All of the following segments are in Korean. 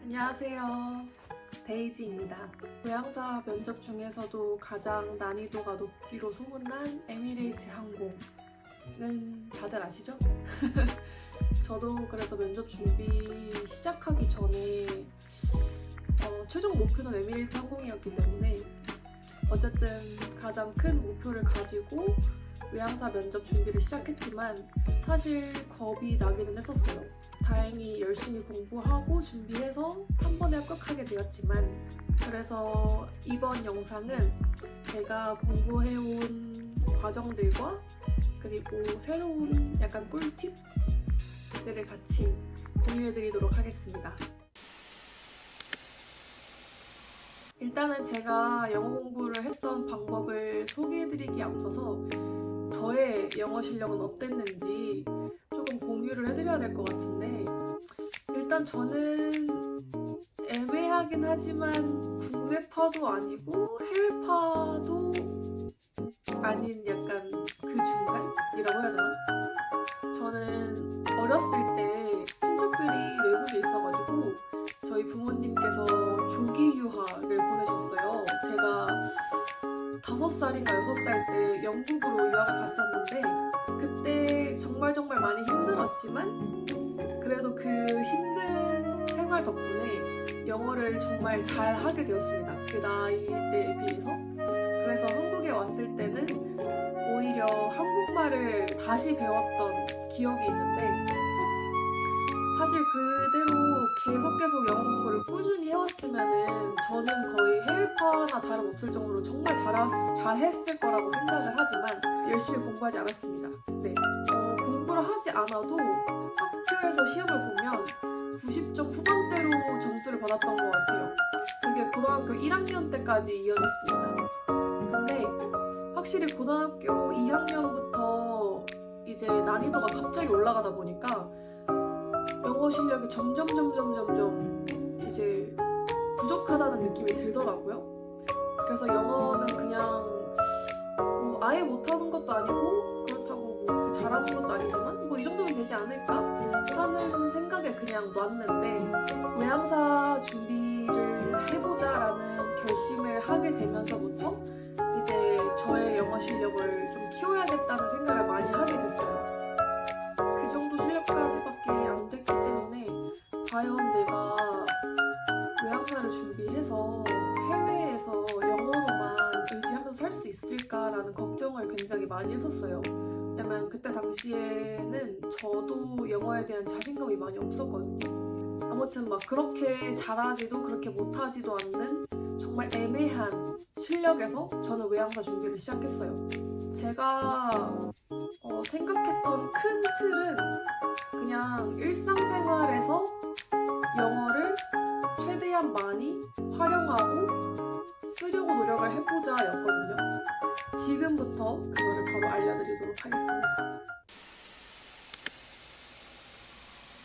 안녕하세요. 데이지입니다. 고향사 면접 중에서도 가장 난이도가 높기로 소문난 에미레이트 항공은 다들 아시죠? 저도 그래서 면접 준비 시작하기 전에 최종 목표는 에미레이트 항공이었기 때문에 어쨌든 가장 큰 목표를 가지고 외항사 면접 준비를 시작했지만 사실 겁이 나기는 했었어요. 다행히 열심히 공부하고 준비해서 한 번에 합격하게 되었지만, 그래서 이번 영상은 제가 공부해온 과정들과 그리고 새로운 약간 꿀팁들을 같이 공유해드리도록 하겠습니다. 일단은 제가 영어 공부를 했던 방법을 소개해드리기에 앞서서 저의 영어 실력은 어땠는지 조금 공유를 해드려야 될 것 같은데, 일단 저는 애매하긴 하지만 국내파도 아니고 해외파도 아닌 약간 그 중간이라고 해야 되나? 저는 어렸을 때 친척들이 외국에 있어가지고 저희 부모님께서 조기 유학을 보내셨어요. 제가 5살인가 6살 때 영국으로 유학을 갔었는데, 그때 정말 많이 힘들었지만 그래도 그 힘든 생활 덕분에 영어를 정말 잘 하게 되었습니다. 그 나이 때에 비해서. 그래서 한국에 왔을 때는 오히려 한국말을 다시 배웠던 기억이 있는데, 사실 그대로 계속 영어 공부를 꾸준히 해왔으면은 저는 거의 해외파나 다름없을 정도로 정말 잘했을 거라고 생각을 하지만 열심히 공부하지 않았습니다. 네. 공부를 하지 않아도 학교에서 시험을 보면 90점 후반대로 점수를 받았던 것 같아요. 그게 고등학교 1학년 때까지 이어졌습니다. 근데 확실히 고등학교 2학년부터 이제 난이도가 갑자기 올라가다 보니까 영어 실력이 점점 이제 부족하다는 느낌이 들더라고요. 그래서 영어는 그냥 아예 못하는 것도 아니고 그렇다고 뭐 잘하는 것도 아니지만 뭐 이 정도면 되지 않을까 하는 생각에 그냥 놨는데, 외항사 준비를 해보자라는 결심을 하게 되면서부터 이제 저의 영어 실력을 좀 키워야겠다는 생각을 많이 하게 됐어요. 그 정도 실력까지밖에 안 됐기 때문에 과연 내가 외항사를 준비해서 해외에서 영어로만 의지하면서 살 수 있을까라는 걱정을 굉장히 많이 했었어요. 왜냐면 그때 당시에는 저도 영어에 대한 자신감이 많이 없었거든요. 아무튼 막 그렇게 잘하지도 그렇게 못하지도 않는 정말 애매한 실력에서 저는 외항사 준비를 시작했어요. 제가 생각했던 큰 틀은 그냥 일상생활에서 영어를 최대한 많이 활용하고 쓰려고 노력을 해보자 였거든요. 지금부터 그거를 바로 알려드리도록 하겠습니다.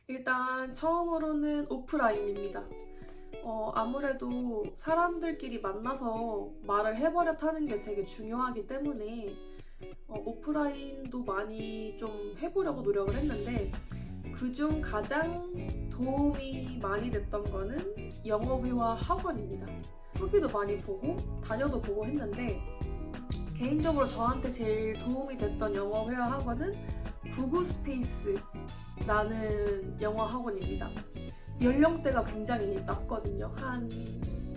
일단 처음으로는 오프라인입니다. 아무래도 사람들끼리 만나서 말을 해버릇하는 게 되게 중요하기 때문에 오프라인도 많이 좀 해보려고 노력을 했는데, 그중 가장 도움이 많이 됐던 거는 영어회화 학원입니다. 후기도 많이 보고 다녀도 보고 했는데, 개인적으로 저한테 제일 도움이 됐던 영어회화 학원은 구구스페이스라는 영어 학원입니다. 연령대가 굉장히 낮거든요. 한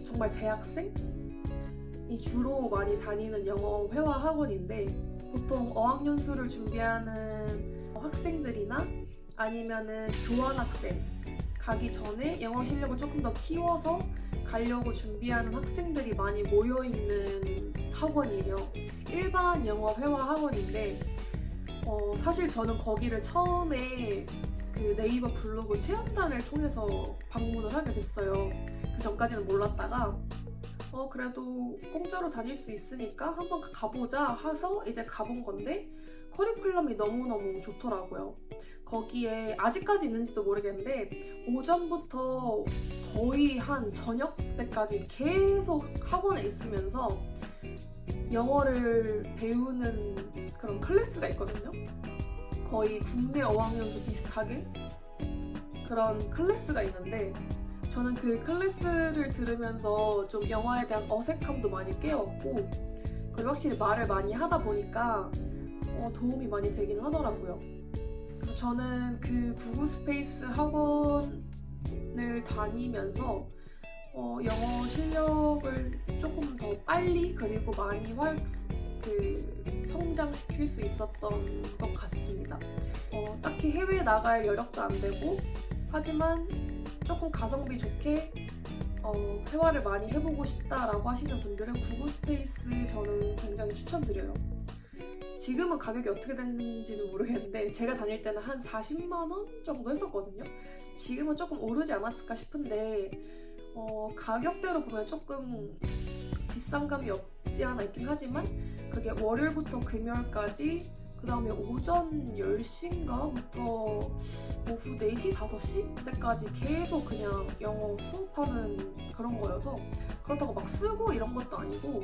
정말 대학생이 주로 많이 다니는 영어 회화 학원인데, 보통 어학연수를 준비하는 학생들이나 아니면은 교환학생 가기 전에 영어 실력을 조금 더 키워서 가려고 준비하는 학생들이 많이 모여있는 학원이에요. 일반 영어 회화 학원인데, 사실 저는 거기를 처음에 그 네이버 블로그 체험단을 통해서 방문을 하게 됐어요. 그 전까지는 몰랐다가 그래도 공짜로 다닐 수 있으니까 한번 가보자 해서 이제 가본 건데, 커리큘럼이 너무너무 좋더라고요. 거기에 아직까지 있는지도 모르겠는데 오전부터 거의 한 저녁 때까지 계속 학원에 있으면서 영어를 배우는 그런 클래스가 있거든요. 거의 국내 어학연수 비슷하게 그런 클래스가 있는데, 저는 그 클래스를 들으면서 좀 영어에 대한 어색함도 많이 깨웠고, 그리고 확실히 말을 많이 하다 보니까 도움이 많이 되긴 하더라고요. 그래서 저는 그 구글 스페이스 학원을 다니면서 영어 실력을 조금 더 빨리 그리고 많이 성장시킬 수 있었던 것 같습니다. 딱히 해외에 나갈 여력도 안 되고, 하지만 조금 가성비 좋게 회화를 많이 해보고 싶다라고 하시는 분들은 구글 스페이스 저는 굉장히 추천드려요. 지금은 가격이 어떻게 됐는지는 모르겠는데 제가 다닐 때는 한 40만 원 정도 했었거든요. 지금은 조금 오르지 않았을까 싶은데 가격대로 보면 조금 비싼 감이 없지 않아 있긴 하지만, 그게 월요일부터 금요일까지, 그 다음에 오전 10시인가부터 오후 4시, 5시 때까지 계속 그냥 영어 수업하는 그런 거여서, 그렇다고 막 쓰고 이런 것도 아니고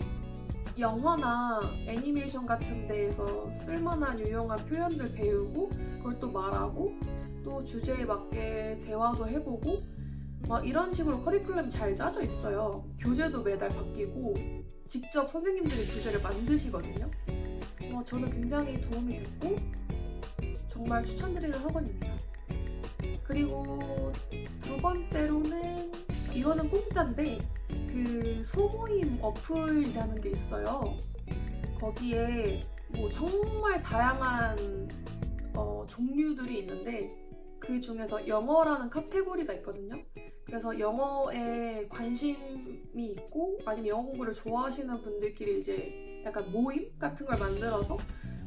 영화나 애니메이션 같은 데에서 쓸만한 유용한 표현들 배우고, 그걸 또 말하고, 또 주제에 맞게 대화도 해보고, 막 이런 식으로 커리큘럼이 잘 짜져 있어요. 교재도 매달 바뀌고 직접 선생님들이 교재를 만드시거든요. 저는 굉장히 도움이 됐고 정말 추천드리는 학원입니다. 그리고 두 번째로는, 이거는 공짜인데 그 소모임 어플이라는 게 있어요. 거기에 뭐 정말 다양한 종류들이 있는데, 그 중에서 영어라는 카테고리가 있거든요. 그래서 영어에 관심이 있고 아니면 영어 공부를 좋아하시는 분들끼리 이제 약간 모임 같은 걸 만들어서,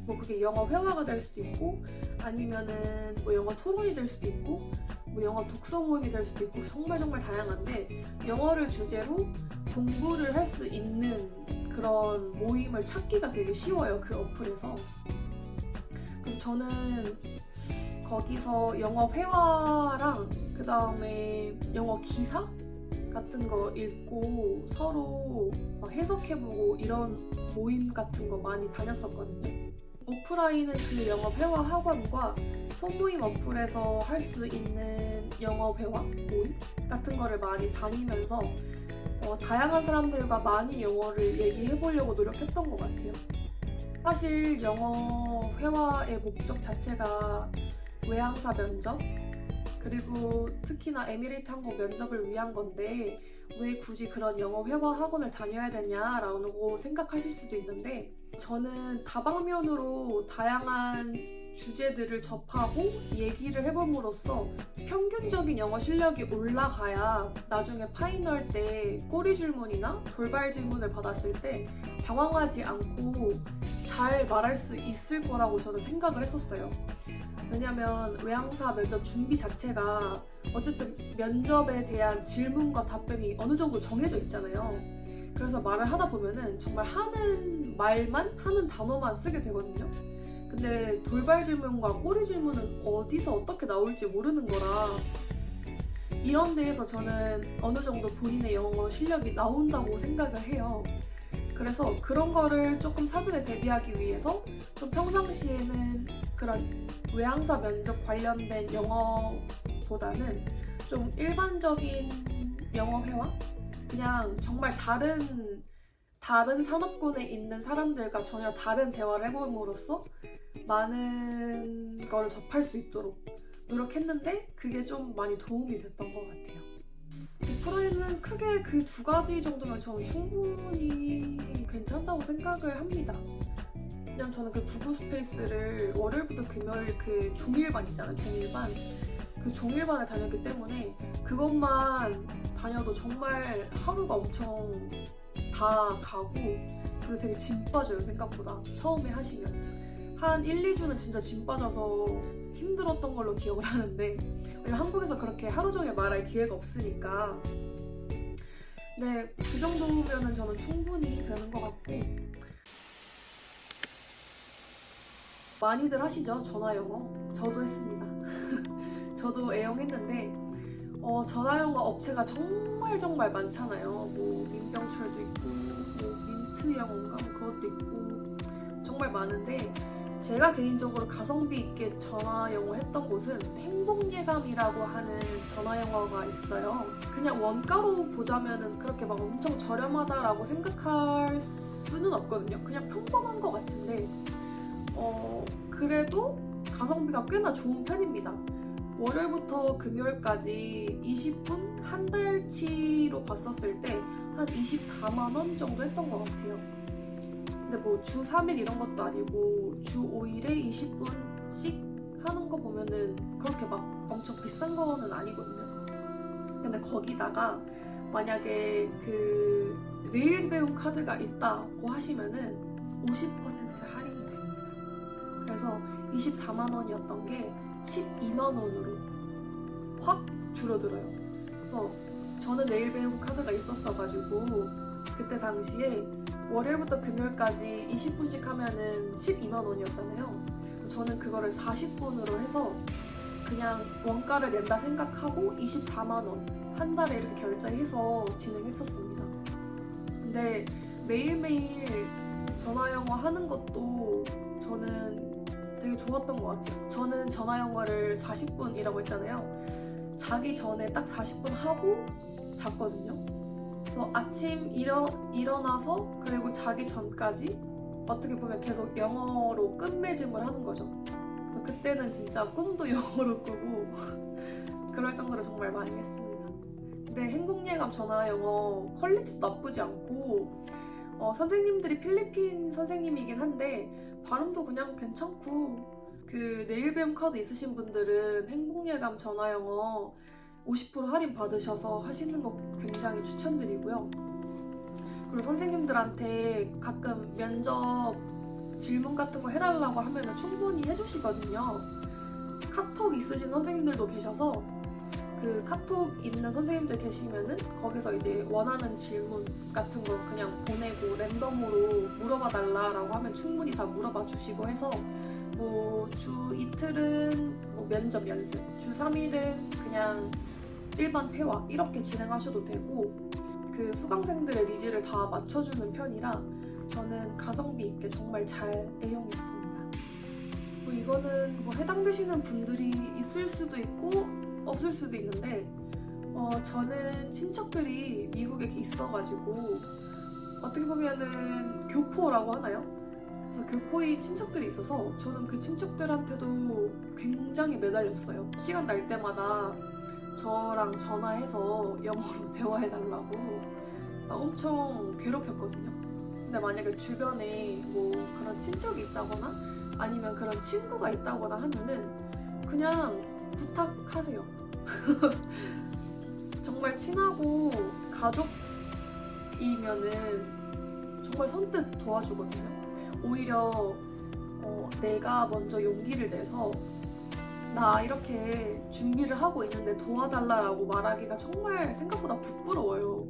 뭐 그게 영어 회화가 될 수도 있고, 아니면은 뭐 영어 토론이 될 수도 있고, 뭐 영어 독서 모임이 될 수도 있고, 정말 다양한데 영어를 주제로 공부를 할 수 있는 그런 모임을 찾기가 되게 쉬워요, 그 어플에서. 그래서 저는 거기서 영어 회화랑 그 다음에 영어 기사 같은 거 읽고 서로 막 해석해보고 이런 모임 같은 거 많이 다녔었거든요. 오프라인은 그 영어 회화 학원과 소모임 어플에서 할 수 있는 영어 회화 모임 같은 거를 많이 다니면서 다양한 사람들과 많이 영어를 얘기해보려고 노력했던 것 같아요. 사실 영어 회화의 목적 자체가 외항사 면접, 그리고 특히나 에미레이트 항공 면접을 위한 건데 왜 굳이 그런 영어 회화 학원을 다녀야 되냐라고 생각하실 수도 있는데, 저는 다방면으로 다양한 주제들을 접하고 얘기를 해봄으로써 평균적인 영어 실력이 올라가야 나중에 파이널 때 꼬리 질문이나 돌발 질문을 받았을 때 당황하지 않고 잘 말할 수 있을 거라고 저는 생각을 했었어요. 왜냐면 외항사 면접 준비 자체가 어쨌든 면접에 대한 질문과 답변이 어느 정도 정해져 있잖아요. 그래서 말을 하다 보면은 정말 하는 말만, 하는 단어만 쓰게 되거든요. 근데 돌발 질문과 꼬리 질문은 어디서 어떻게 나올지 모르는 거라, 이런 데에서 저는 어느 정도 본인의 영어 실력이 나온다고 생각을 해요. 그래서 그런 거를 조금 사전에 대비하기 위해서 좀 평상시에는 그런 외항사 면접 관련된 영어보다는 좀 일반적인 영어 회화? 그냥 정말 다른 산업군에 있는 사람들과 전혀 다른 대화를 해봄으로써 많은 거를 접할 수 있도록 노력했는데, 그게 좀 많이 도움이 됐던 것 같아요. 오프라인은 크게 그 두 가지 정도면 저는 충분히 괜찮다고 생각을 합니다. 왜냐면 저는 그 구글 스페이스를 월요일부터 금요일 그 종일반 있잖아요, 종일반. 그 종일반을 다녔기 때문에 그것만 다녀도 정말 하루가 엄청 다 가고, 그리고 되게 진 빠져요, 생각보다. 처음에 하시면 한 1, 2주는 진짜 진 빠져서 힘들었던 걸로 기억을 하는데, 왜냐면 한국에서 그렇게 하루 종일 말할 기회가 없으니까. 네, 그 정도면은 저는 충분히 되는 것 같고. 많이들 하시죠, 전화영어. 저도 했습니다. 저도 애용했는데 전화영어 업체가 정말 많잖아요. 뭐 민병철도 있고, 뭐 민트영어인가 그것도 있고, 정말 많은데 제가 개인적으로 가성비 있게 전화 영어 했던 곳은 행복예감이라고 하는 전화 영어가 있어요. 그냥 원가로 보자면은 그렇게 막 엄청 저렴하다라고 생각할 수는 없거든요. 그냥 평범한 것 같은데 그래도 가성비가 꽤나 좋은 편입니다. 월요일부터 금요일까지 20분 한 달치로 봤었을 때 한 24만 원 정도 했던 것 같아요. 근데 뭐 주 3일 이런 것도 아니고 주 5일에 20분씩 하는 거 보면은 그렇게 막 엄청 비싼 거는 아니거든요. 근데 거기다가 만약에 그 내일 배움 카드가 있다고 하시면은 50% 할인이 됩니다. 그래서 24만 원이었던 게 12만 원으로 확 줄어들어요. 그래서 저는 내일 배움 카드가 있었어가지고 그때 당시에 월요일부터 금요일까지 20분씩 하면은 12만 원이었잖아요. 저는 그거를 40분으로 해서 그냥 원가를 낸다 생각하고 24만 원 한 달에 이렇게 결제해서 진행했었습니다. 근데 매일매일 전화 영어 하는 것도 저는 되게 좋았던 것 같아요. 저는 전화 영어를 40분이라고 했잖아요. 자기 전에 딱 40분 하고 잤거든요. 그래서 아침 일어나서 그리고 자기 전까지 어떻게 보면 계속 영어로 끝맺음을 하는 거죠. 그래서 그때는 진짜 꿈도 영어로 꾸고 그럴 정도로 정말 많이 했습니다. 근데 행복예감 전화 영어 퀄리티도 나쁘지 않고 선생님들이 필리핀 선생님이긴 한데 발음도 그냥 괜찮고 그 내일 배움 카드 있으신 분들은 행복예감 전화 영어 50% 할인 받으셔서 하시는 거 굉장히 추천드리고요. 그리고 선생님들한테 가끔 면접 질문 같은 거 해달라고 하면 충분히 해주시거든요. 카톡 있으신 선생님들도 계셔서 그 카톡 있는 선생님들 계시면은 거기서 이제 원하는 질문 같은 거 그냥 보내고 랜덤으로 물어봐 달라라고 하면 충분히 다 물어봐 주시고 해서 뭐 주 이틀은 뭐 면접 연습, 주 3일은 그냥 일반 회화 이렇게 진행하셔도 되고 그 수강생들의 니즈를 다 맞춰주는 편이라 저는 가성비 있게 정말 잘 애용했습니다. 뭐 이거는 뭐 해당되시는 분들이 있을 수도 있고 없을 수도 있는데 저는 친척들이 미국에 있어가지고 어떻게 보면은 교포라고 하나요? 그래서 교포인 친척들이 있어서 저는 그 친척들한테도 굉장히 매달렸어요. 시간 날 때마다 저랑 전화해서 영어로 대화해달라고 엄청 괴롭혔거든요. 근데 만약에 주변에 뭐 그런 친척이 있다거나 아니면 그런 친구가 있다거나 하면은 그냥 부탁하세요. 정말 친하고 가족이면은 정말 선뜻 도와주거든요. 오히려 내가 먼저 용기를 내서 나 이렇게 준비를 하고 있는데 도와달라고 말하기가 정말 생각보다 부끄러워요.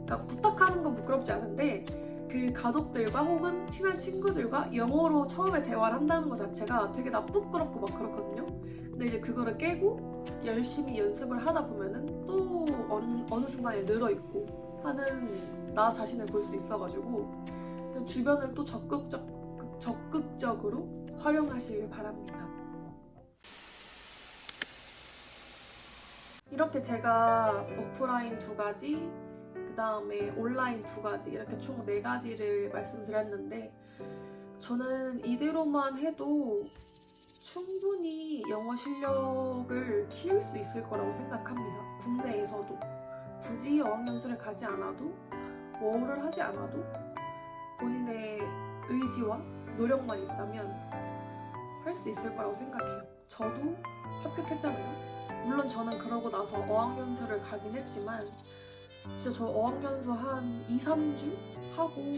그러니까 부탁하는 건 부끄럽지 않은데 그 가족들과 혹은 친한 친구들과 영어로 처음에 대화를 한다는 것 자체가 되게 부끄럽고 막 그렇거든요. 근데 이제 그거를 깨고 열심히 연습을 하다 보면은 또 어느 순간에 늘어있고 하는 나 자신을 볼 수 있어가지고 주변을 또 적극적으로 활용하시길 바랍니다. 이렇게 제가 오프라인 2가지, 그 다음에 온라인 2가지 이렇게 총 4가지를 말씀드렸는데 저는 이대로만 해도 충분히 영어 실력을 키울 수 있을 거라고 생각합니다. 국내에서도 굳이 어학연수를 가지 않아도 뭐를 하지 않아도 본인의 의지와 노력만 있다면 할 수 있을 거라고 생각해요. 저도 합격했잖아요. 물론 저는 그러고 나서 어학연수를 가긴 했지만 진짜 저 어학연수 한 2-3주 하고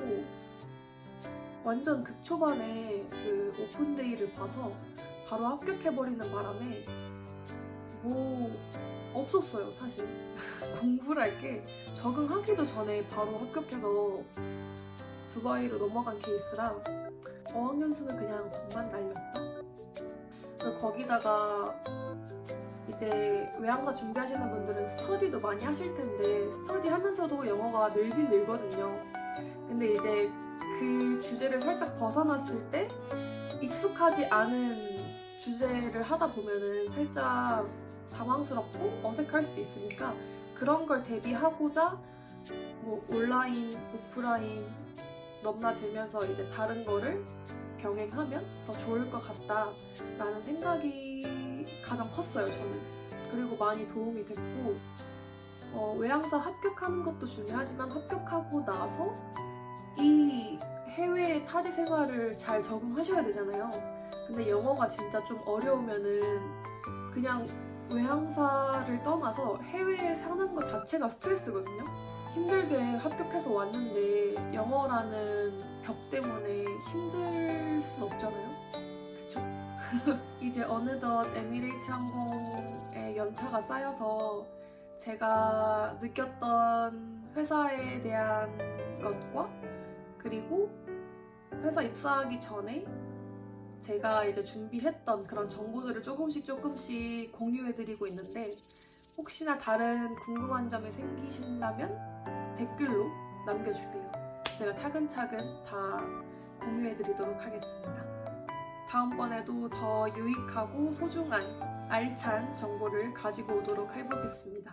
완전 극초반에 그 오픈데이를 봐서 바로 합격해버리는 바람에 뭐 없었어요 사실. 공부를 할 게 적응하기도 전에 바로 합격해서 두바이로 넘어간 케이스라 어학연수는 그냥 돈만 날렸다. 그리고 거기다가 이제 외항사 준비하시는 분들은 스터디도 많이 하실 텐데 스터디 하면서도 영어가 늘긴 늘거든요. 근데 이제 그 주제를 살짝 벗어났을 때 익숙하지 않은 주제를 하다 보면은 살짝 당황스럽고 어색할 수도 있으니까 그런 걸 대비하고자 뭐 온라인, 오프라인 넘나들면서 이제 다른 거를 병행하면 더 좋을 것 같다라는 생각이 가장 컸어요, 저는. 그리고 많이 도움이 됐고 외항사 합격하는 것도 중요하지만 합격하고 나서 이 해외 타지 생활을 잘 적응하셔야 되잖아요. 근데 영어가 진짜 좀 어려우면은 그냥 외항사를 떠나서 해외에 사는 것 자체가 스트레스거든요. 힘들게 합격해서 왔는데 영어라는 벽 때문에 힘들 순 없잖아요. 그쵸? 이제 어느덧 에미레이트 항공의 연차가 쌓여서 제가 느꼈던 회사에 대한 것과 그리고 회사 입사하기 전에 제가 이제 준비했던 그런 정보들을 조금씩 공유해드리고 있는데 혹시나 다른 궁금한 점이 생기신다면 댓글로 남겨주세요. 제가 차근차근 다 공유해드리도록 하겠습니다. 다음번에도 더 유익하고 소중한 알찬 정보를 가지고 오도록 해보겠습니다.